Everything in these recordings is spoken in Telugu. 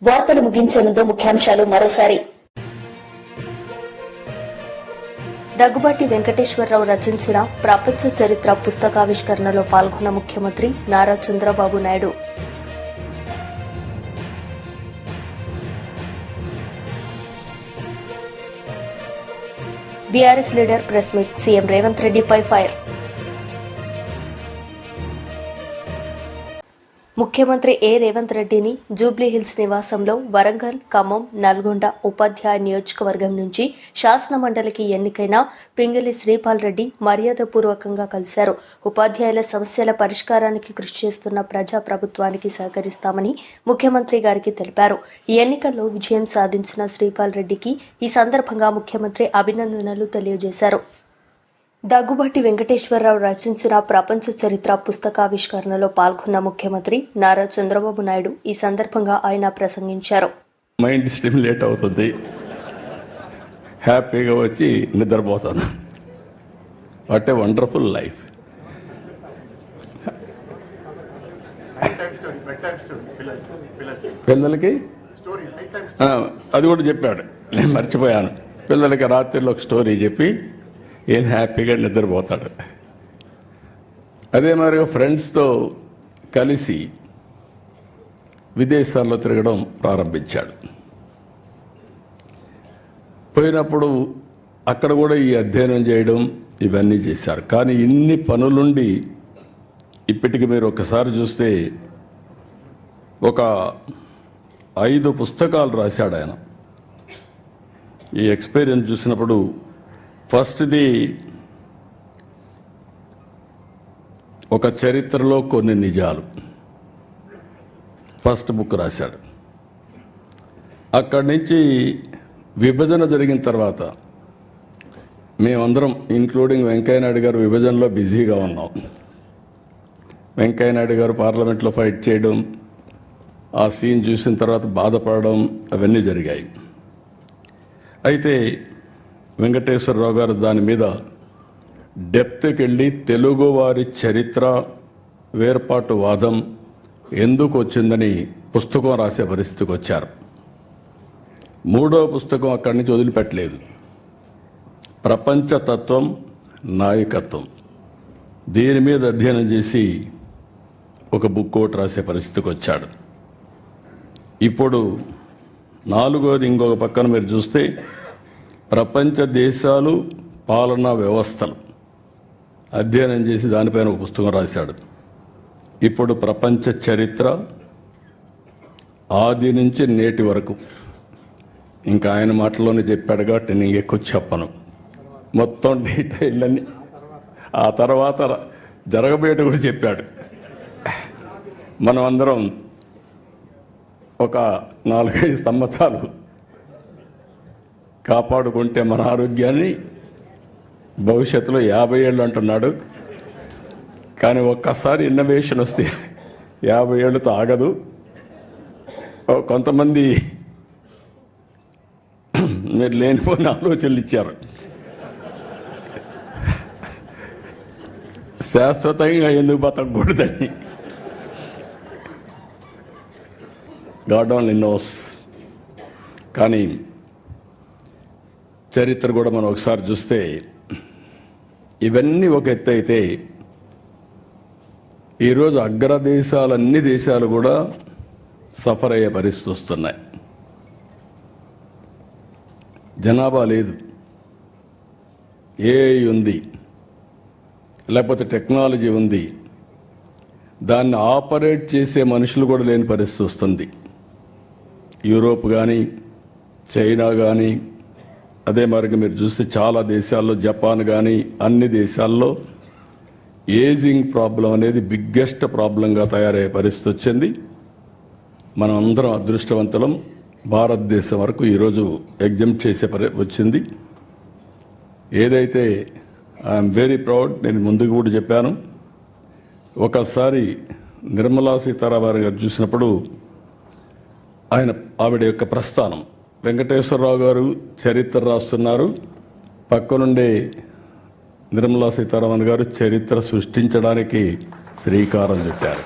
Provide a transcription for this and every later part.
వార్తలు ముగించే ముందు ముఖ్యాంశాలు మరోసారి. దగ్గుబాటి వెంకటేశ్వరరావు రచించిన ప్రపంచ చరిత్ర పుస్తకావిష్కరణలో పాల్గొన్న ముఖ్యమంత్రి Nara Chandrababu Naidu. BRS leader press meet, CM Revanth రెడ్డిపై ఫైర్. ముఖ్యమంత్రి రేవంత్ రెడ్డిని జూబ్లీహిల్స్ నివాసంలో వరంగల్, ఖమ్మం, నల్గొండ ఉపాధ్యాయ నియోజకవర్గం నుంచి శాసన మండలికి ఎన్నికైన పింగళి శ్రీపాల్ రెడ్డి మర్యాదపూర్వకంగా కలిశారు. ఉపాధ్యాయుల సమస్యల పరిష్కారానికి కృషి చేస్తున్న ప్రజాప్రభుత్వానికి సహకరిస్తామని ముఖ్యమంత్రి గారికి తెలిపారు. ఈ ఎన్నికల్లో విజయం సాధించిన శ్రీపాల్ రెడ్డికి ఈ సందర్భంగా ముఖ్యమంత్రి అభినందనలు తెలియజేశారు. దగ్గుబాటి వెంకటేశ్వరరావు రచించిన ప్రపంచ చరిత్ర పుస్తకావిష్కరణలో పాల్గొన్న ముఖ్యమంత్రి నారా చంద్రబాబు నాయుడు ఈ సందర్భంగా ఆయన ప్రసంగించారు. మైండ్ స్టిమ్యులేట్ అవుతుంది, హ్యాపీగా వచ్చి నిద్రపోతాను. What a wonderful life. పిల్లలకి అది కూడా చెప్పాడు, నేను మర్చిపోయాను. పిల్లలకి రాత్రిలో ఒక స్టోరీ చెప్పి ఏం హ్యాపీగా నిద్రపోతాడు. అదే మరిగా ఫ్రెండ్స్తో కలిసి విదేశాల్లో తిరగడం ప్రారంభించాడు. పోయినప్పుడు అక్కడ కూడా ఈ అధ్యయనం చేయడం ఇవన్నీ చేశారు. కానీ ఇన్ని పనులుండి ఇప్పటికి మీరు ఒకసారి చూస్తే ఒక 5 పుస్తకాలు రాశాడు ఆయన. ఈ ఎక్స్పీరియన్స్ చూసినప్పుడు ఫస్ట్ది ఒక చరిత్రలో కొన్ని నిజాలు, ఫస్ట్ బుక్ రాశాడు. అక్కడి నుంచి విభజన జరిగిన తర్వాత మేమందరం ఇంక్లూడింగ్ వెంకయ్యనాయుడు గారు విభజనలో బిజీగా ఉన్నాం. వెంకయ్యనాయుడు గారు పార్లమెంట్లో ఫైట్ చేయడం, ఆ సీన్ చూసిన తర్వాత బాధపడడం అవన్నీ జరిగాయి. అయితే వెంకటేశ్వరరావు గారు దాని మీద డెప్త్కి వెళ్ళి తెలుగువారి చరిత్ర వేర్పాటు వాదం ఎందుకు వచ్చిందని పుస్తకం రాసే పరిస్థితికి వచ్చారు. 3వ పుస్తకం అక్కడి నుంచి వదిలిపెట్టలేదు. ప్రపంచతత్వం, నాయకత్వం, దీని మీద అధ్యయనం చేసి ఒక బుక్ ఒకటి రాసే పరిస్థితికి వచ్చాడు. ఇప్పుడు 4వది ఇంకొక పక్కన మీరు చూస్తే ప్రపంచ దేశాలు, పాలనా వ్యవస్థలు అధ్యయనం చేసి దానిపైన ఒక పుస్తకం రాశాడు. ఇప్పుడు ప్రపంచ చరిత్ర ఆది నుంచి నేటి వరకు, ఇంకా ఆయన మాటల్లోనే చెప్పాడు కాబట్టి నేను ఎక్కువ చెప్పను, మొత్తం డీటెయిల్ అన్ని ఆ తర్వాత జరగబోయేట కూడా చెప్పాడు. మనం అందరం ఒక 4-5 సంవత్సరాలు కాపాడుకుంటే మన ఆరోగ్యాన్ని భవిష్యత్తులో 50 ఏళ్ళు అంటున్నాడు. కానీ ఒక్కసారి ఇన్నోవేషన్ వస్తే 50 ఏళ్ళతో ఆగదు. కొంతమంది మీరు లేనిపోయిన ఆలోచనలు ఇచ్చారు. శాశ్వతంగా ఎందుకు బతకూడదని. God only knows. కానీ చరిత్ర కూడా మనం ఒకసారి చూస్తే ఇవన్నీ ఒక ఎత్తు అయితే ఈరోజు అగ్రదేశాలన్ని దేశాలు కూడా సఫర్ అయ్యే పరిస్థితి వస్తున్నాయి. జనాభా లేదు, ఏఐ ఉంది, లేకపోతే టెక్నాలజీ ఉంది, దాన్ని ఆపరేట్ చేసే మనుషులు కూడా లేని పరిస్థితి వస్తుంది. యూరోప్ కానీ, చైనా కానీ, అదే మరిగా మీరు చూస్తే చాలా దేశాల్లో, జపాన్ కానీ అన్ని దేశాల్లో ఏజింగ్ ప్రాబ్లం అనేది బిగ్గెస్ట్ ప్రాబ్లంగా తయారయ్యే పరిస్థితి వచ్చింది. మనం అందరం అదృష్టవంతులం. భారతదేశం వరకు ఈరోజు ఎగ్జామ్ చేసే వచ్చింది. ఏదైతే ఐఎమ్ వెరీ ప్రౌడ్, నేను ముందుకు కూడా చెప్పాను. ఒకసారి నిర్మలా సీతారామన్ గారు చూసినప్పుడు ఆవిడ యొక్క ప్రస్థానం, వెంకటేశ్వరరావు గారు చరిత్ర రాస్తున్నారు, పక్కనుండే నిర్మలా సీతారామన్ గారు చరిత్ర సృష్టించడానికి శ్రీకారం చుట్టారు.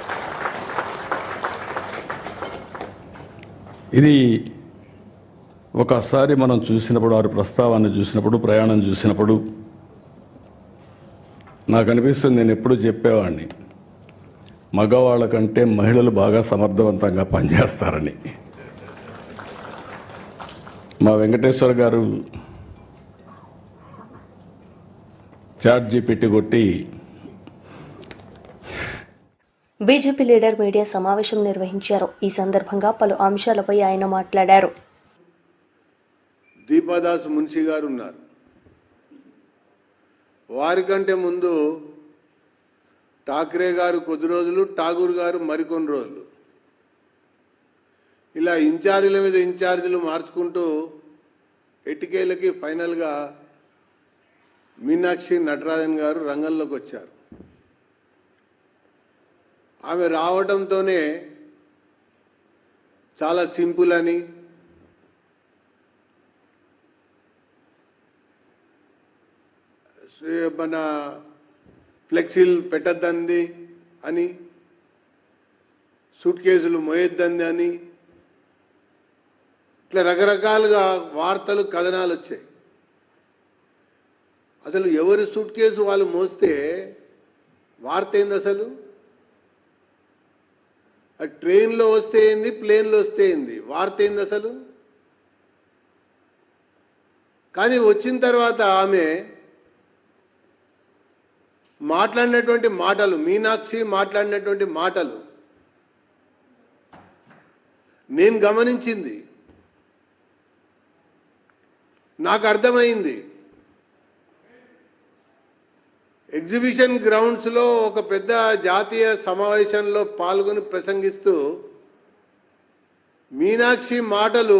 ఇది ఒకసారి మనం చూసినప్పుడు, వారి ప్రస్తావాన్ని చూసినప్పుడు, ప్రయాణం చూసినప్పుడు నాకు అనిపిస్తుంది, నేను ఎప్పుడూ చెప్పేవాడిని, మగవాళ్ళ కంటే మహిళలు బాగా సమర్థవంతంగా పనిచేస్తారని. మా వెంకటేశ్వర గారు చాట్ జీపీటీ కొట్టి బీజేపీ లీడర్ మీడియా సమావేశం నిర్వహించారు. ఈ సందర్భంగా పలు అంశాలపై ఆయన మాట్లాడారు. దీపాదాస్ మున్షి గారు ఉన్నారు. వారికంటే ముందు ఠాక్రే గారు కొద్ది రోజులు, ఠాగూర్ గారు మరికొన్ని రోజులు, ఇలా ఇన్ఛార్జీల మీద ఇన్ఛార్జీలు మార్చుకుంటూ ఎట్టికేళ్ళకి ఫైనల్గా మీనాక్షి నటరాజన్ గారు రంగంలోకి వచ్చారు. ఆమె రావడంతోనే చాలా సింపుల్ అని, మన ఫ్లెక్సీలు పెట్టద్దంది అని, సూట్ కేసులు మోయొద్దంది అని, ఇట్లా రకరకాలుగా వార్తలు, కథనాలు వచ్చాయి. అసలు ఎవరి సూట్ కేసు వాళ్ళు మోస్తే వార్త ఏంది అసలు? ట్రైన్లో వస్తే ఏంది, ప్లేన్లో వస్తే ఏంది, వార్త ఏంది అసలు? కానీ వచ్చిన తర్వాత ఆమె మాట్లాడినటువంటి మాటలు, మీనాక్షి మాట్లాడినటువంటి మాటలు నేను గమనించింది, నాకు అర్థమైంది. ఎగ్జిబిషన్ గ్రౌండ్స్లో ఒక పెద్ద జాతీయ సమావేశంలో పాల్గొని ప్రసంగిస్తూ మీనాక్షి మాటలు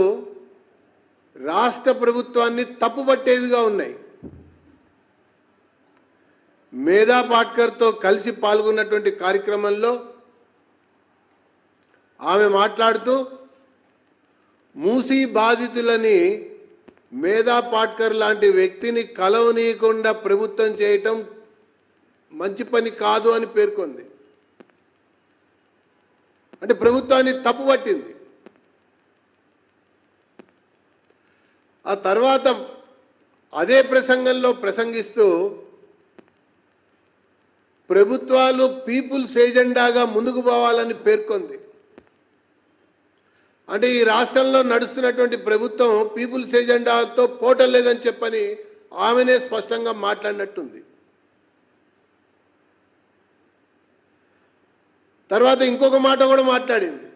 రాష్ట్ర ప్రభుత్వాన్ని తప్పుపట్టేవిగా ఉన్నాయి. మేధా పాట్కర్తో కలిసి పాల్గొన్నటువంటి కార్యక్రమంలో ఆమె మాట్లాడుతూ మూసీ బాధితులని మేధా పాట్కర్ లాంటి వ్యక్తిని కలవనీయకుండా ప్రభుత్వం చేయటం మంచి పని కాదు అని పేర్కొంది. అంటే ప్రభుత్వాన్ని తప్పుపట్టింది. ఆ తర్వాత అదే ప్రసంగంలో ప్రసంగిస్తూ ప్రభుత్వాలు పీపుల్స్ ఏజెండాగా ముందుకు పోవాలని పేర్కొంది. అంటే ఈ రాష్ట్రంలో నడుస్తున్నటువంటి ప్రభుత్వం పీపుల్స్ ఏజెండాతో పోవటం లేదని చెప్పని ఆమెనే స్పష్టంగా మాట్లాడినట్టుంది. తర్వాత ఇంకొక మాట కూడా మాట్లాడింది,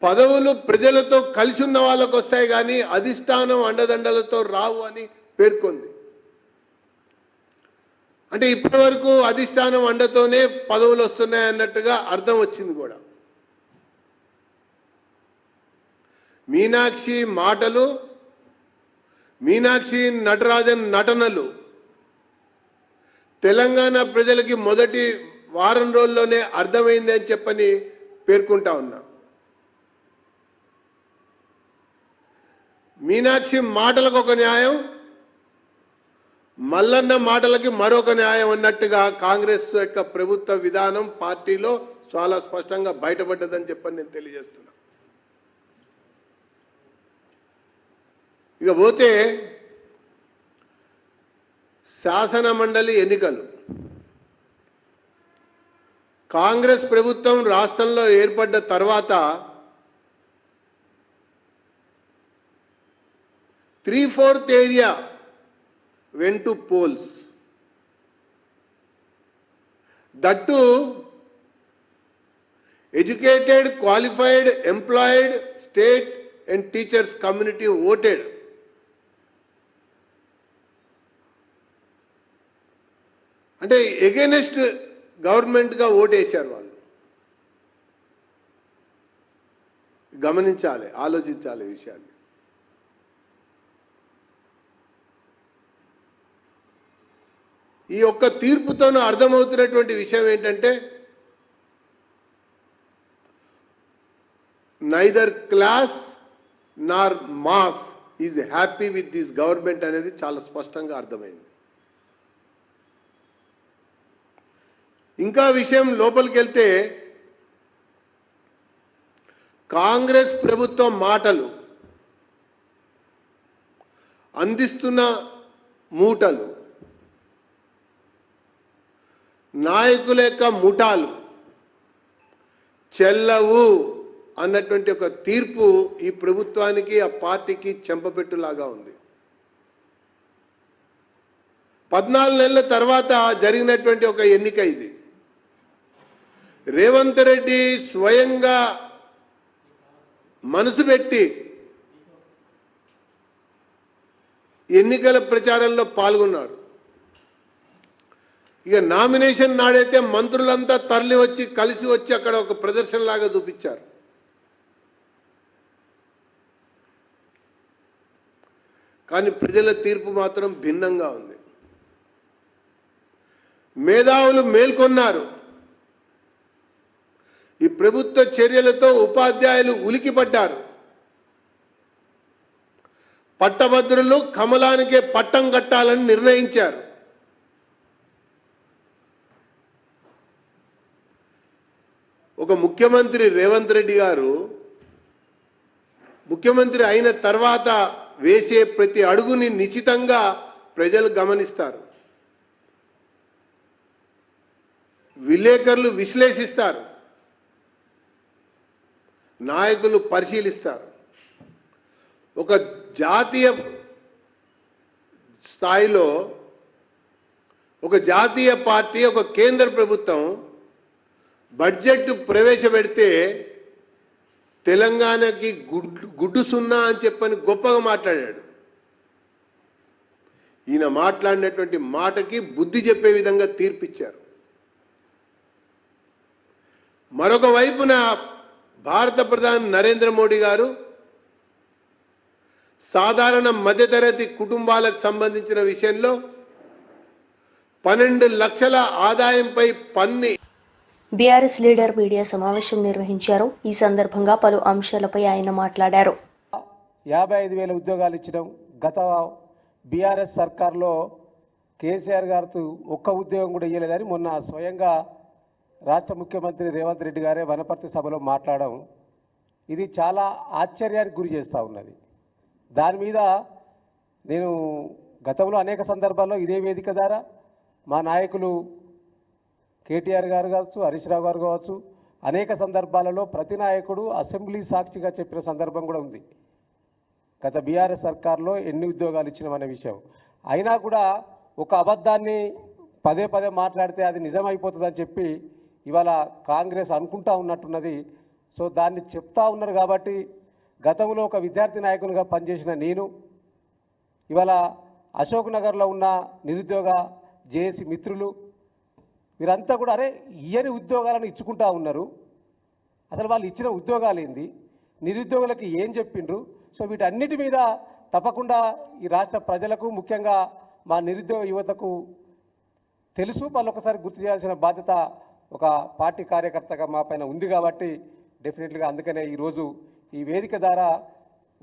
పదవులు ప్రజలతో కలిసి ఉన్న వాళ్ళకు వస్తాయి కానీ అధిష్టానం అండదండలతో రావు అని పేర్కొంది. అంటే ఇప్పటి వరకు అధిష్టానం అండతోనే పదవులు వస్తున్నాయి అన్నట్టుగా అర్థం వచ్చింది కూడా. మీనాక్షి మాటలు, మీనాక్షి నటరాజన్ నటనలు తెలంగాణ ప్రజలకి మొదటి వారం రోజుల్లోనే అర్థమైంది అని చెప్పని పేర్కొంటా ఉన్నా. మీనాక్షి మాటలకు ఒక న్యాయం, మల్లన్న మాటలకి మరొక న్యాయం అన్నట్టుగా కాంగ్రెస్ యొక్క ప్రభుత్వ విధానం పార్టీలో చాలా స్పష్టంగా బయటపడ్డదని చెప్పని నేను తెలియజేస్తున్నా. ఇక పోతే శాసన మండలి ఎన్నికలు. కాంగ్రెస్ ప్రభుత్వం రాష్ట్రంలో ఏర్పడ్డ తర్వాత 3/4 area went to polls. That too, educated, qualified, employed, state and teachers community voted. అంటే ఎగెనెస్ట్ గవర్నమెంట్గా ఓటేశారు వాళ్ళు. గమనించాలి, ఆలోచించాలి విషయాన్ని. ఈ యొక్క తీర్పుతోనూ అర్థమవుతున్నటువంటి విషయం ఏంటంటే neither class Nar mass is happy with this government అనేది చాలా స్పష్టంగా అర్థమైంది. ఇంకా విషయం లోపలికి వెళ్తే కాంగ్రెస్ ప్రభుత్వం మాటలు, అందిస్తున్న మూటలు, నాయకుల యొక్క ముఠాలు చెల్లవు అన్నటువంటి ఒక తీర్పు ఈ ప్రభుత్వానికి, ఆ పార్టీకి చెంపపెట్టులాగా ఉంది. 14 నెలల తర్వాత జరిగినటువంటి ఒక ఎన్నిక ఇది. రేవంత్ రెడ్డి స్వయంగా మనసు పెట్టి ఎన్నికల ప్రచారంలో పాల్గొన్నాడు. ఇక నామినేషన్ నాడైతే మంత్రులంతా తరలి వచ్చి కలిసి వచ్చి అక్కడ ఒక ప్రదర్శనలాగా చూపించారు. కానీ ప్రజల తీర్పు మాత్రం భిన్నంగా ఉంది. మేధావులు మేల్కొన్నారు. ఈ ప్రభుత్వ చర్యలతో ఉపాధ్యాయులు ఉలికిపడ్డారు. పట్టభద్రులు కమలానికే పట్టం కట్టాలని నిర్ణయించారు. ఒక ముఖ్యమంత్రి రేవంత్ రెడ్డి గారు ముఖ్యమంత్రి అయిన తర్వాత వేసే ప్రతి అడుగుని నిశితంగా ప్రజలు గమనిస్తారు, విలేకరులు విశ్లేషిస్తారు, నాయకులు పరిశీలిస్తారు. ఒక జాతీయ స్థాయిలో ఒక జాతీయ పార్టీ, ఒక కేంద్ర ప్రభుత్వం బడ్జెట్ ప్రవేశపెడితే తెలంగాణకి గుడ్డు సున్నా అని చెప్పని గొప్పగా మాట్లాడాడు. ఈయన మాట్లాడినటువంటి మాటకి బుద్ధి చెప్పే విధంగా తీర్పిచ్చారు. మరొక వైపున భారత ప్రధాని నరేంద్ర మోడీ గారు సాధారణ మధ్యతరగతి కుటుంబాలకు సంబంధించిన విషయంలో 12 లక్షల ఆదాయంపై పన్ను బీఆర్ఎస్ లీడర్ మీడియా సమావేశం నిర్వహించారు. ఈ సందర్భంగా పలు అంశాలపై ఆయన మాట్లాడారు. 55,000 ఉద్యోగాలు ఇచ్చడం, గత బీఆర్ఎస్ సర్కార్లో కేసీఆర్ గారితో ఒక్క ఉద్యోగం కూడా ఇవ్వలేదని మొన్న స్వయంగా రాష్ట్ర ముఖ్యమంత్రి రేవంత్ రెడ్డి గారే వనపర్తి సభలో మాట్లాడడం, ఇది చాలా ఆశ్చర్యానికి గురి చేస్తూ ఉన్నది. దాని మీద నేను గతంలో అనేక సందర్భాల్లో ఇదే వేదిక ద్వారా మా నాయకులు కేటీఆర్ గారు కావచ్చు, హరీష్ రావు గారు కావచ్చు, అనేక సందర్భాలలో ప్రతి నాయకుడు అసెంబ్లీ సాక్షిగా చెప్పిన సందర్భం కూడా ఉంది. గత బీఆర్ఎస్ సర్కార్లో ఎన్ని ఉద్యోగాలు ఇచ్చినామనే విషయం. అయినా కూడా ఒక అబద్ధాన్ని పదే పదే మాట్లాడితే అది నిజమైపోతుందని చెప్పి ఇవాళ కాంగ్రెస్ అనుకుంటా ఉన్నట్టున్నది. సో దాన్ని చెప్తా ఉన్నారు కాబట్టి గతంలో ఒక విద్యార్థి నాయకునిగా పనిచేసిన నేను ఇవాళ అశోక్ నగర్లో ఉన్న నిరుద్యోగ జేఏసీ మిత్రులు వీరంతా కూడా అరే ఇయని ఉద్యోగాలను ఇచ్చుకుంటా ఉన్నారు, అసలు వాళ్ళు ఇచ్చిన ఉద్యోగాలు ఏంది, నిరుద్యోగులకి ఏం చెప్పిండ్రు. సో వీటన్నిటి మీద తప్పకుండా ఈ రాష్ట్ర ప్రజలకు, ముఖ్యంగా మా నిరుద్యోగ యువతకు తెలుసు. మళ్ళొకసారి గుర్తు చేయాల్సిన బాధ్యత ఒక పార్టీ కార్యకర్తగా మా పైన ఉంది కాబట్టి డెఫినెట్గా అందుకనే ఈరోజు ఈ వేదిక ద్వారా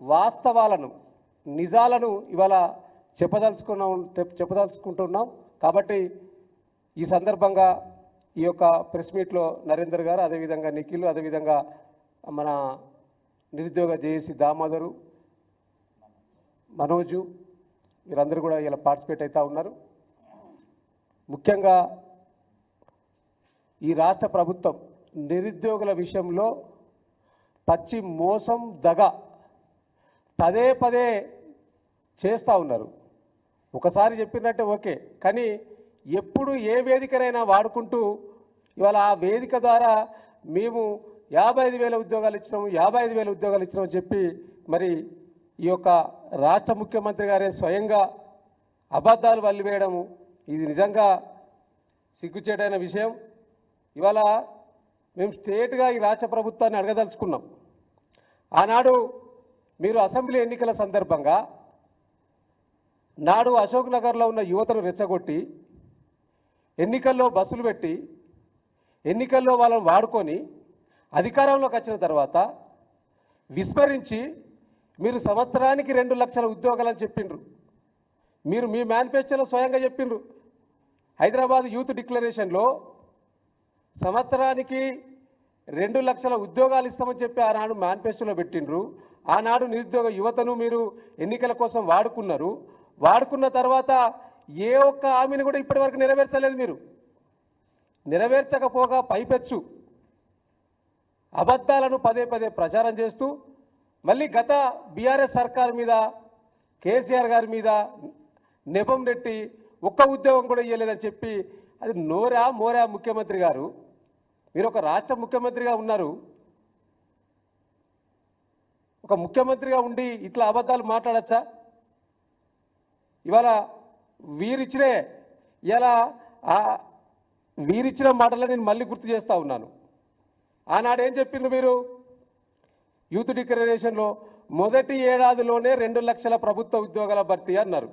వాస్తవాలను, నిజాలను ఇవాళ చెప్పదలుచుకుంటున్నాం. కాబట్టి ఈ సందర్భంగా ఈ యొక్క ప్రెస్ మీట్లో నరేందర్ గారు, అదేవిధంగా నిఖిల్, అదేవిధంగా మన నిరుద్యోగ జేఏసీ దామోదరు, మనోజు, వీరందరూ కూడా ఇలా పార్టిసిపేట్ అవుతూ ఉన్నారు. ముఖ్యంగా ఈ రాష్ట్ర ప్రభుత్వం నిరుద్యోగుల విషయంలో పచ్చి మోసం, దగ పదే పదే చేస్తూ ఉన్నారు. ఒకసారి చెప్పినట్టే ఓకే, కానీ ఎప్పుడు ఏ వేదికనైనా వాడుకుంటూ ఇవాళ ఆ వేదిక ద్వారా మేము 55,000 ఉద్యోగాలు ఇచ్చినాము, 55,000 ఉద్యోగాలు ఇచ్చినామని చెప్పి మరి ఈ యొక్క రాష్ట్ర ముఖ్యమంత్రి గారే స్వయంగా అబద్ధాలు వల్లివేయడము, ఇది నిజంగా సిగ్గుచేటైన విషయం. ఇవాళ మేము స్టేట్గా ఈ రాష్ట్ర ప్రభుత్వాన్ని అడగదలుచుకున్నాం. ఆనాడు మీరు అసెంబ్లీ ఎన్నికల సందర్భంగా నాడు అశోక్ నగర్లో ఉన్న యువతను రెచ్చగొట్టి ఎన్నికల్లో బస్సులు పెట్టి ఎన్నికల్లో వాళ్ళని వాడుకొని అధికారంలోకి వచ్చిన తర్వాత విస్మరించి మీరు సంవత్సరానికి 2 లక్షల ఉద్యోగాలని చెప్పిండ్రు. మీరు మీ మేనిఫెస్టోలో స్వయంగా చెప్పిండ్రు. హైదరాబాద్ యూత్ డిక్లరేషన్లో సంవత్సరానికి 2 లక్షల ఉద్యోగాలు ఇస్తామని చెప్పి ఆనాడు మేనిఫెస్టోలో పెట్టిండ్రు. ఆనాడు నిరుద్యోగ యువతను మీరు ఎన్నికల కోసం వాడుకున్నారు. వాడుకున్న తర్వాత ఏ ఒక్క హామీని కూడా ఇప్పటివరకు నెరవేర్చలేదు. మీరు నెరవేర్చకపోగా పైపెచ్చు అబద్ధాలను పదే పదే ప్రచారం చేస్తూ మళ్ళీ గత బీఆర్ఎస్ సర్కార్ మీద కేసీఆర్ గారి మీద నెపం నెట్టి ఒక్క ఉద్యోగం కూడా ఇవ్వలేదని చెప్పి అది మోరా ముఖ్యమంత్రి గారు. మీరు ఒక రాష్ట్ర ముఖ్యమంత్రిగా ఉన్నారు. ఒక ముఖ్యమంత్రిగా ఉండి ఇట్లా అబద్ధాలు మాట్లాడచ్చా? ఇవాళ వీరిచ్చిన మాటలు నేను మళ్ళీ గుర్తు చేస్తూ ఉన్నాను. ఆనాడు ఏం చెప్పిండ్రు మీరు యూత్ డిక్లరేషన్లో? మొదటి ఏడాదిలోనే 2 లక్షల ప్రభుత్వ ఉద్యోగాల భర్తీ అన్నారు.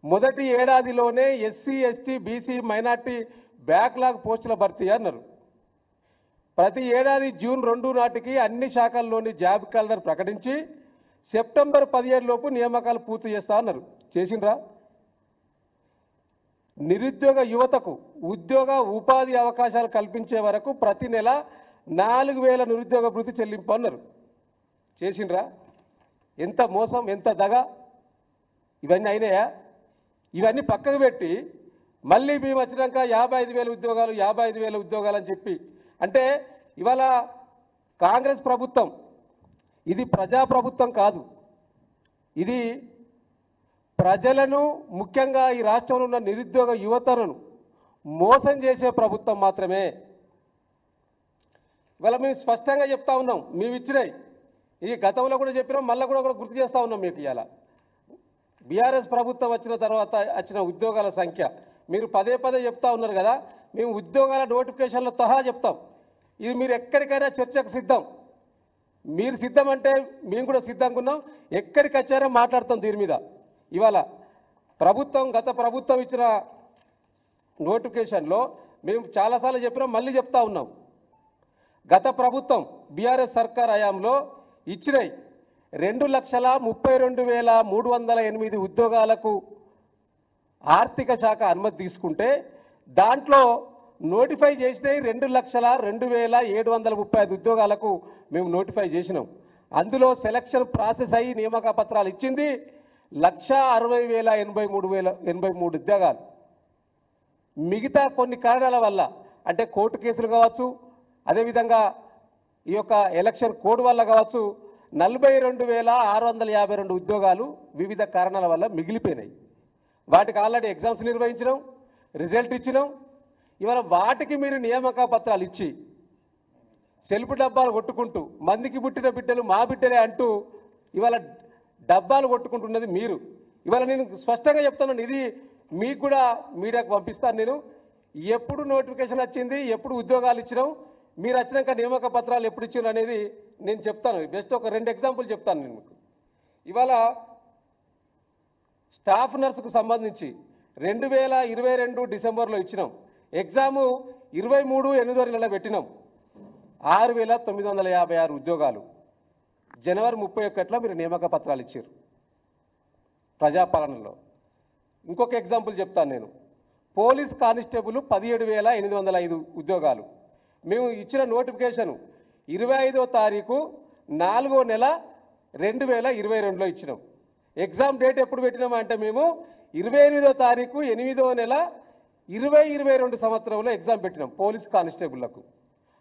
మొదటి ఏడాదిలోనే SC ST BC minority backlog పోస్టుల భర్తీ అన్నారు. ప్రతి ఏడాది జూన్ 2 నాటికి అన్ని శాఖల్లోని జాబ్ క్యాలెండర్ ప్రకటించి సెప్టెంబర్ 17 లోపు నియామకాలు పూర్తి చేస్తా అన్నారు. చేసిండ్రా? నిరుద్యోగ యువతకు ఉద్యోగ ఉపాధి అవకాశాలు కల్పించే వరకు ప్రతి నెల 4,000 నిరుద్యోగ భృతి చెల్లింపు అన్నారు. చేసిండ్రా? ఎంత మోసం, ఎంత దగ! ఇవన్నీ అయినాయా? ఇవన్నీ పక్కకు పెట్టి మళ్ళీ మేము వచ్చినాక 55,000 ఉద్యోగాలు అని చెప్పి, అంటే ఇవాళ కాంగ్రెస్ ప్రభుత్వం ఇది ప్రజాప్రభుత్వం కాదు. ఇది ప్రజలను, ముఖ్యంగా ఈ రాష్ట్రంలో ఉన్న నిరుద్యోగ యువతను మోసం చేసే ప్రభుత్వం మాత్రమే. ఇవాళ మేము స్పష్టంగా చెప్తా ఉన్నాం. మేము ఇచ్చినాయి ఈ గతంలో కూడా చెప్పినాం, మళ్ళీ కూడా గుర్తు చేస్తూ ఉన్నాం. మీకు ఇవాళ బీఆర్ఎస్ ప్రభుత్వం వచ్చిన తర్వాత వచ్చిన ఉద్యోగాల సంఖ్య మీరు పదే చెప్తా ఉన్నారు కదా. మేము ఉద్యోగాల నోటిఫికేషన్లో సహా చెప్తాం. ఇది మీరు ఎక్కడికైనా చర్చకు సిద్ధం. మీరు సిద్ధం అంటే మేము కూడా సిద్ధంగా ఉన్నాం. ఎక్కడికి వచ్చారో మాట్లాడతాం దీని మీద. ఇవాళ గత ప్రభుత్వం ఇచ్చిన నోటిఫికేషన్లో మేము చాలాసార్లు చెప్పినాం, మళ్ళీ చెప్తా ఉన్నాం. గత ప్రభుత్వం బీఆర్ఎస్ సర్కార్ హయాంలో ఇచ్చినాయి 2,32,308 ఉద్యోగాలకు ఆర్థిక శాఖ అనుమతి తీసుకుంటే దాంట్లో నోటిఫై చేసినాయి 2,02,735 ఉద్యోగాలకు మేము నోటిఫై చేసినాం. అందులో సెలక్షన్ ప్రాసెస్ అయ్యి నియామక పత్రాలు ఇచ్చింది 1,60,083 ఉద్యోగాలు. మిగతా కొన్ని కారణాల వల్ల, అంటే కోర్టు కేసులు కావచ్చు, అదేవిధంగా ఈ యొక్క ఎలక్షన్ కోడ్ వల్ల కావచ్చు, 42,652 ఉద్యోగాలు వివిధ కారణాల వల్ల మిగిలిపోయినాయి. వాటికి ఆల్రెడీ ఎగ్జామ్స్ నిర్వహించినాం, రిజల్ట్ ఇచ్చినాం. ఇవాళ వాటికి మీరు నియామక పత్రాలు ఇచ్చి సెల్ఫ్ డబ్బాలు కొట్టుకుంటూ మందికి పుట్టిన బిడ్డలు మా బిడ్డలే అంటూ ఇవాళ డబ్బాలు కొట్టుకుంటున్నది మీరు. ఇవాళ నేను స్పష్టంగా చెప్తున్నాను, ఇది మీకు కూడా మీడియాకు పంపిస్తాను. నేను ఎప్పుడు నోటిఫికేషన్ వచ్చింది, ఎప్పుడు ఉద్యోగాలు ఇచ్చినాం, మీరు వచ్చినాక నియామక పత్రాలు ఎప్పుడు ఇచ్చారు అనేది నేను చెప్తాను. జస్ట్ ఒక 2 ఎగ్జాంపుల్ చెప్తాను నేను మీకు. ఇవాళ స్టాఫ్ నర్సుకు సంబంధించి 2022 డిసెంబర్లో ఇచ్చినాం. ఎగ్జాము 23/8 పెట్టినాం. 6,956 ఉద్యోగాలు. జనవరి 31 మీరు నియామక పత్రాలు ఇచ్చారు ప్రజాపాలనలో. ఇంకొక ఎగ్జాంపుల్ చెప్తాను నేను. పోలీస్ కానిస్టేబుల్ 17,805 ఉద్యోగాలు. మేము ఇచ్చిన నోటిఫికేషన్ 25వ తారీఖు 4వ నెల 2022లో ఇచ్చినాం. ఎగ్జామ్ డేట్ ఎప్పుడు పెట్టినామంటే మేము 28వ తారీఖు 8వ నెల 2022 సంవత్సరంలో ఎగ్జామ్ పెట్టినాం పోలీస్ కానిస్టేబుళ్లకు.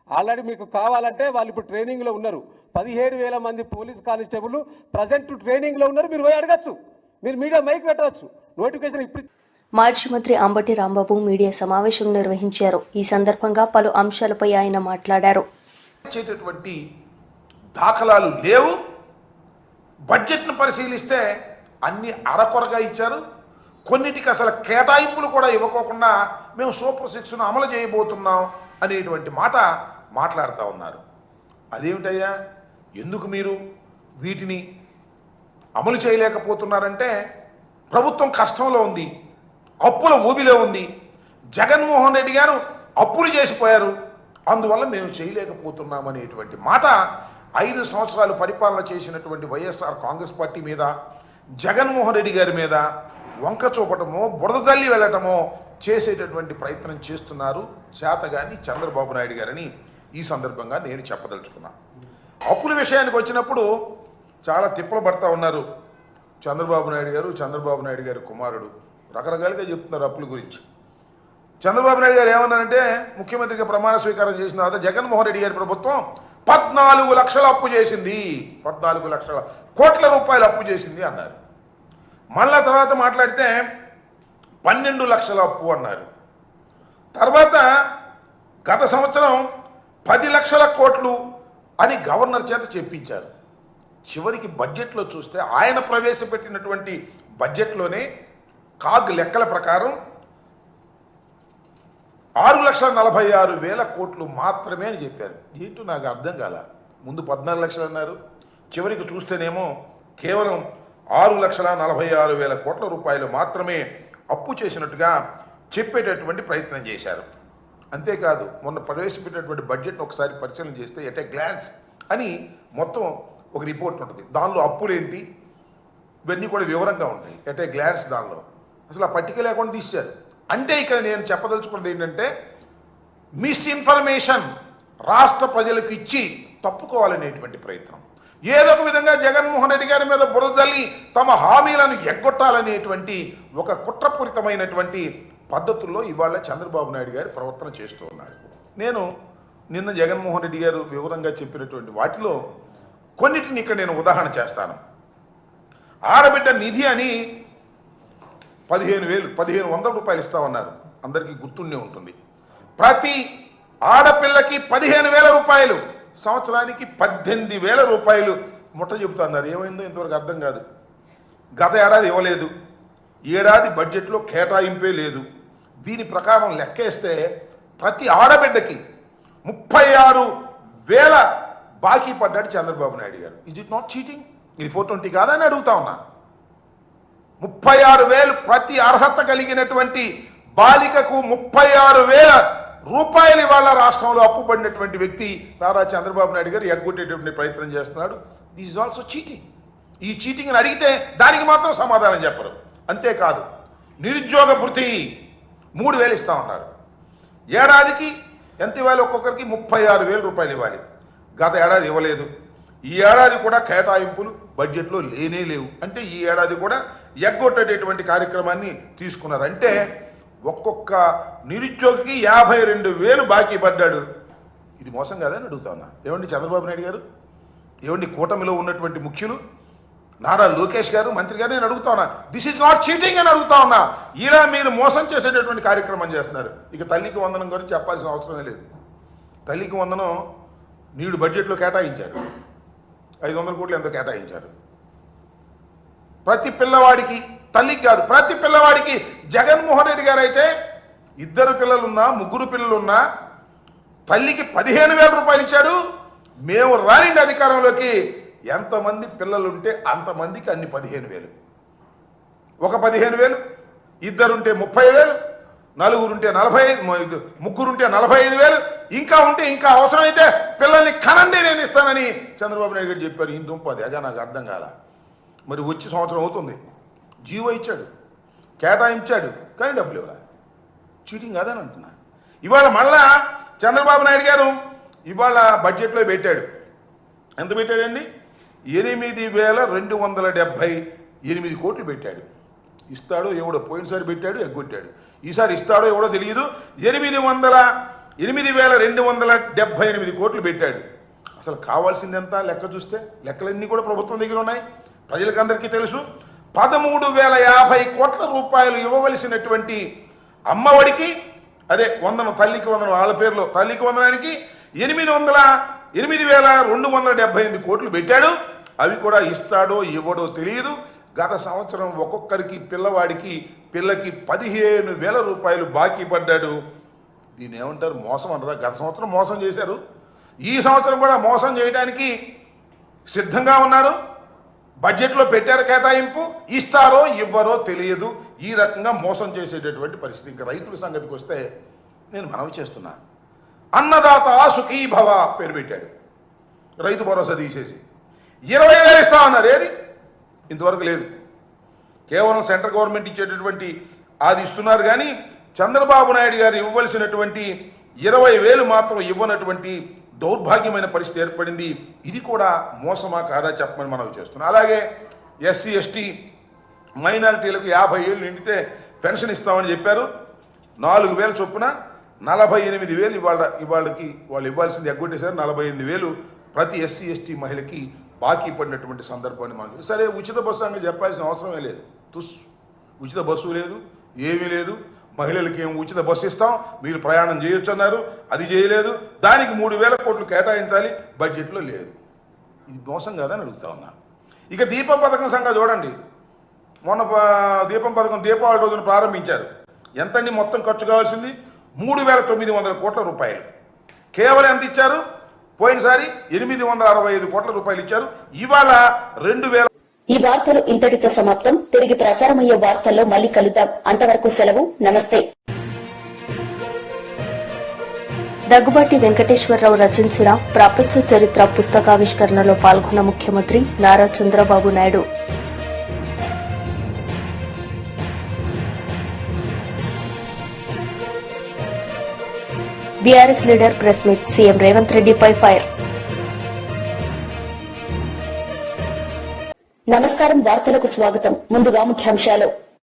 ఆల్రెడీ మీకు కావాలంటే వాళ్ళు ఇప్పుడు ట్రైనింగ్లో ఉన్నారు. 17,000 మంది పోలీస్ కానిస్టేబుల్ ప్రజెంట్ ట్రైనింగ్లో ఉన్నారు. మీరు పోయి అడగచ్చు, మీరు మీడియా మైక్ పెట్టవచ్చు. నోటిఫికేషన్ ఇప్పుడు. మాజీ మంత్రి అంబటి రాంబాబు మీడియా సమావేశం నిర్వహించారు. ఈ సందర్భంగా పలు అంశాలపై ఆయన మాట్లాడారు. దాఖలాలు లేవు. బడ్జెట్ను పరిశీలిస్తే అన్ని అరకొరగా ఇచ్చారు. కొన్నిటికి అసలు కేటాయింపులు కూడా ఇవ్వకోకుండా మేము సూపర్ 6ను అమలు చేయబోతున్నాం అనేటువంటి మాట మాట్లాడుతూ ఉన్నారు. అదేమిటయ్యా, ఎందుకు మీరు వీటిని అమలు చేయలేకపోతున్నారంటే ప్రభుత్వం కష్టంలో ఉంది, అప్పుల ఊబిలో ఉంది. జగన్మోహన్ రెడ్డి గారు అప్పులు చేసిపోయారు, అందువల్ల మేము చేయలేకపోతున్నాం అనేటువంటి మాట 5 సంవత్సరాలు పరిపాలన చేసినటువంటి వైఎస్ఆర్ కాంగ్రెస్ పార్టీ మీద, జగన్మోహన్ రెడ్డి గారి మీద వంక చూపటమో బురద జల్లి వెళ్ళటమో చేసేటటువంటి ప్రయత్నం చేస్తున్నారు చేతగాని చంద్రబాబు నాయుడు గారని ఈ సందర్భంగా నేను చెప్పదలుచుకున్నాను. అప్పుల విషయానికి వచ్చినప్పుడు చాలా తిప్పలు పడతా ఉన్నారు చంద్రబాబు నాయుడు గారు కుమారుడు రకరకాలుగా చెప్తున్నారు అప్పుల గురించి. చంద్రబాబు నాయుడు గారు ఏమన్నారంటే, ముఖ్యమంత్రిగా ప్రమాణ స్వీకారం చేసిన తర్వాత జగన్మోహన్ రెడ్డి గారి ప్రభుత్వం 14 లక్షల అప్పు చేసింది, 14 లక్షల కోట్ల రూపాయలు అప్పు చేసింది అన్నారు. మళ్ళా తర్వాత మాట్లాడితే 12 లక్షల అప్పు అన్నారు. తర్వాత గత సంవత్సరం 10 లక్షల కోట్లు అని గవర్నర్ చేత చెప్పించారు. చివరికి బడ్జెట్లో చూస్తే ఆయన ప్రవేశపెట్టినటువంటి బడ్జెట్లోనే కాగ్ లెక్కల ప్రకారం 6,46,000 కోట్లు మాత్రమే అని చెప్పారు. ఏంటో నాకు అర్థం కాల. ముందు 14 లక్షలు అన్నారు, చివరికి చూస్తేనేమో కేవలం 6,46,000 కోట్ల రూపాయలు మాత్రమే అప్పు చేసినట్టుగా చెప్పేటటువంటి ప్రయత్నం చేశారు. అంతేకాదు, మొన్న ప్రవేశపెట్టినటువంటి బడ్జెట్ను ఒకసారి పరిశీలన చేస్తే ఎట్ ఏ గ్లాన్స్ అని మొత్తం ఒక రిపోర్ట్ ఉంటుంది. దానిలో అప్పులేంటి ఇవన్నీ కూడా వివరంగా ఉంటాయి. ఎట్ ఏ గ్లాన్స్ దానిలో అసలు ఆ పట్టిక లేకుండా తీశారు. అంటే ఇక్కడ నేను చెప్పదలుచుకున్నది ఏంటంటే, మిస్ఇన్ఫర్మేషన్ రాష్ట్ర ప్రజలకు ఇచ్చి తప్పుకోవాలనేటువంటి ప్రయత్నం. ఏదో ఒక విధంగా జగన్మోహన్ రెడ్డి గారి మీద బురదల్లి తమ హామీలను ఎగ్గొట్టాలనేటువంటి ఒక కుట్రపూరితమైనటువంటి పద్ధతుల్లో ఇవాళ చంద్రబాబు నాయుడు గారి ప్రవర్తన చేస్తూ ఉన్నాడు. నేను నిన్న జగన్మోహన్ రెడ్డి గారు వివరంగా చెప్పినటువంటి వాటిలో కొన్నిటిని ఇక్కడ నేను ఉదాహరణ చేస్తాను. ఆడబిడ్డ నిధి అని 1,500 రూపాయలు ఇస్తామన్నారు. అందరికీ గుర్తుండే ఉంటుంది. ప్రతి ఆడపిల్లకి 15,000 రూపాయలు, సంవత్సరానికి 18,000 రూపాయలు ముట్ట చెబుతున్నారు. ఏమైందో ఇంతవరకు అర్థం కాదు. గత ఏడాది ఇవ్వలేదు, ఏడాది బడ్జెట్లో కేటాయింపే లేదు. దీని ప్రకారం లెక్కేస్తే ప్రతి ఆడబిడ్డకి 36,000 బాకీ పడ్డాడు చంద్రబాబు నాయుడు గారు. Is it not cheating? ఇది 420 కాదని అడుగుతా ఉన్నా. 36,000 ప్రతి అర్హత కలిగినటువంటి బాలికకు 36,000 రూపాయలు ఇవాళ రాష్ట్రంలో అప్పు పడినటువంటి వ్యక్తి నారా చంద్రబాబు నాయుడు గారు ఎగ్గొట్టేటువంటి ప్రయత్నం చేస్తున్నాడు. This is also cheating. ఈ చీటింగ్ అని అడిగితే దానికి మాత్రం సమాధానం చెప్పరు. అంతేకాదు, నిరుద్యోగ భృతి 3,000 ఇస్తా ఉన్నారు. ఏడాదికి ఎంత ఇవ్వాలి? ఒక్కొక్కరికి 36,000 రూపాయలు ఇవ్వాలి. గత ఏడాది ఇవ్వలేదు. ఈ ఏడాది కూడా కేటాయింపులు బడ్జెట్లో లేనే లేవు. అంటే ఈ ఏడాది కూడా ఎగ్గొట్టేటటువంటి కార్యక్రమాన్ని తీసుకున్నారు. అంటే ఒక్కొక్క నిరుద్యోగికి 52,000 బాకీ పడ్డాడు. ఇది మోసం కాదని అడుగుతా ఉన్నా. ఏమండి చంద్రబాబు నాయుడు గారు, ఏమండి కూటమిలో ఉన్నటువంటి ముఖ్యులు నారా లోకేష్ గారు, మంత్రి గారు, నేను అడుగుతా ఉన్నా, దిస్ ఈజ్ నాట్ చీటింగ్ అని అడుగుతా ఉన్నా. ఇలా మీరు మోసం చేసేటటువంటి కార్యక్రమం చేస్తున్నారు. ఇక తల్లికి వందనం గురించి చెప్పాల్సిన అవసరమే లేదు. తల్లికి వందనం నీడు బడ్జెట్లో కేటాయించారు. 500 కోట్లు ఎంతో కేటాయించారు. ప్రతి పిల్లవాడికి, తల్లికి కాదు, ప్రతి పిల్లవాడికి జగన్మోహన్ రెడ్డి గారు అయితే 2 పిల్లలున్నా 3 పిల్లలున్నా తల్లికి 15,000 రూపాయలు ఇచ్చాడు. మేము రానిండి అధికారంలోకి, ఎంతమంది పిల్లలుంటే అంతమందికి అన్ని 15,000. ఒక 15,000, 2 ఉంటే 30,000, 4 ఉంటే 45, 3 ఉంటే 45,000, ఇంకా ఉంటే ఇంకా అవసరమైతే పిల్లల్ని కనండి నేను ఇస్తానని చంద్రబాబు నాయుడు గారు చెప్పారు. ఈయన దుంపది అగా నాకు అర్థం కాల. మరి వచ్చి సంవత్సరం అవుతుంది, జీవో ఇచ్చాడు, కేటాయించాడు, కానీ డబ్బులు ఇవ్వాలి. చీటింగ్ కాదని అంటున్నా. ఇవాళ మళ్ళా చంద్రబాబు నాయుడు గారు ఇవాళ బడ్జెట్లో పెట్టాడు. ఎంత పెట్టాడండి? 8,278 కోట్లు పెట్టాడు. ఇస్తాడో ఎవడో, పోయినసారి పెట్టాడు, ఎగ్గొట్టాడు. ఈసారి ఇస్తాడో ఎవడో తెలియదు. 8,278 కోట్లు పెట్టాడు. అసలు కావాల్సింది ఎంత లెక్క చూస్తే? లెక్కలన్నీ కూడా ప్రభుత్వం దగ్గర ఉన్నాయి, ప్రజలకు అందరికీ తెలుసు. 13,050 కోట్ల రూపాయలు ఇవ్వవలసినటువంటి అమ్మఒడికి, అదే వందనం, తల్లికి వందనం, వాళ్ళ పేరులో తల్లికి వందనానికి 8,278 కోట్లు పెట్టాడు. అవి కూడా ఇస్తాడో ఇవ్వడో తెలియదు. గత సంవత్సరం ఒక్కొక్కరికి పిల్లకి 15,000 రూపాయలు బాకీ పడ్డాడు. దీన్ని ఏమంటారు? మోసం అంటారా? గత సంవత్సరం మోసం చేశారు, ఈ సంవత్సరం కూడా మోసం చేయడానికి సిద్ధంగా ఉన్నారు. బడ్జెట్లో పెట్టారు కేటాయింపు, ఇస్తారో ఇవ్వరో తెలియదు. ఈ రకంగా మోసం చేసేటటువంటి పరిస్థితి. ఇంకా రైతుల సంగతికి వస్తే నేను మనవి చేస్తున్నా, అన్నదాత సుఖీభవ పేరు పెట్టాడు. రైతు భరోసా తీసేసి 20,000 ఇస్తా ఉన్నారు. ఏది? ఇంతవరకు లేదు. కేవలం సెంట్రల్ గవర్నమెంట్ ఇచ్చేటటువంటి అది ఇస్తున్నారు, కానీ చంద్రబాబు నాయుడు గారు ఇవ్వవలసినటువంటి 20,000 మాత్రం ఇవ్వనటువంటి దౌర్భాగ్యమైన పరిస్థితి ఏర్పడింది. ఇది కూడా మోసమా కాదా చెప్పమని మనం చేస్తున్నాం. అలాగే ఎస్సీ ఎస్టీ మైనారిటీలకు 50 ఏళ్ళు నిండితే పెన్షన్ ఇస్తామని చెప్పారు. 4,000 చొప్పున 48,000 ఇవాళకి వాళ్ళు ఇవ్వాల్సింది ఎగ్గొట్టేశారు. 48,000 ప్రతి ఎస్సీ ఎస్టీ మహిళకి బాకీ పడినటువంటి సందర్భాన్ని మనం సరే ఉచిత బస్సు అని చెప్పాల్సిన అవసరమే లేదు. ఉచిత బస్సు లేదు, ఏమీ లేదు. మహిళలకి ఏం ఉచిత బస్సు ఇస్తాం, మీరు ప్రయాణం చేయొచ్చు అన్నారు, అది చేయలేదు. దానికి 3,000 కోట్లు కేటాయించాలి, బడ్జెట్లో లేదు. ఇది మోసం కాదని అడుగుతా ఉన్నా. ఇక దీపం పథకం సంగతి చూడండి. మొన్న దీపం పథకం దీపావళి రోజున ప్రారంభించారు. ఎంతండి మొత్తం ఖర్చు కావాల్సింది? 3,900 కోట్ల రూపాయలు. కేవలం ఎంత ఇచ్చారు? పోయినసారి 865 కోట్ల రూపాయలు ఇచ్చారు. ఇవాళ 2,000. ఈ వార్తలు ఇంతటితో సమాప్తం. తిరిగి ప్రసారమయ్యే వార్తల్లో మళ్ళీ కలుద్దాం. అంతవరకు సెలవు. నమస్తే. దగ్గుబాటి వెంకటేశ్వరరావు రచించిన ప్రపంచ చరిత్ర పుస్తకావిష్కరణలో పాల్గొన్న ముఖ్యమంత్రి Nara Chandrababu Naidu. BRS leader press meet. CM Revanth రెడ్డిపై ఫైర్. నమస్కారం. వార్తలకు స్వాగతం. ముందుగా ముఖ్యాంశాలు.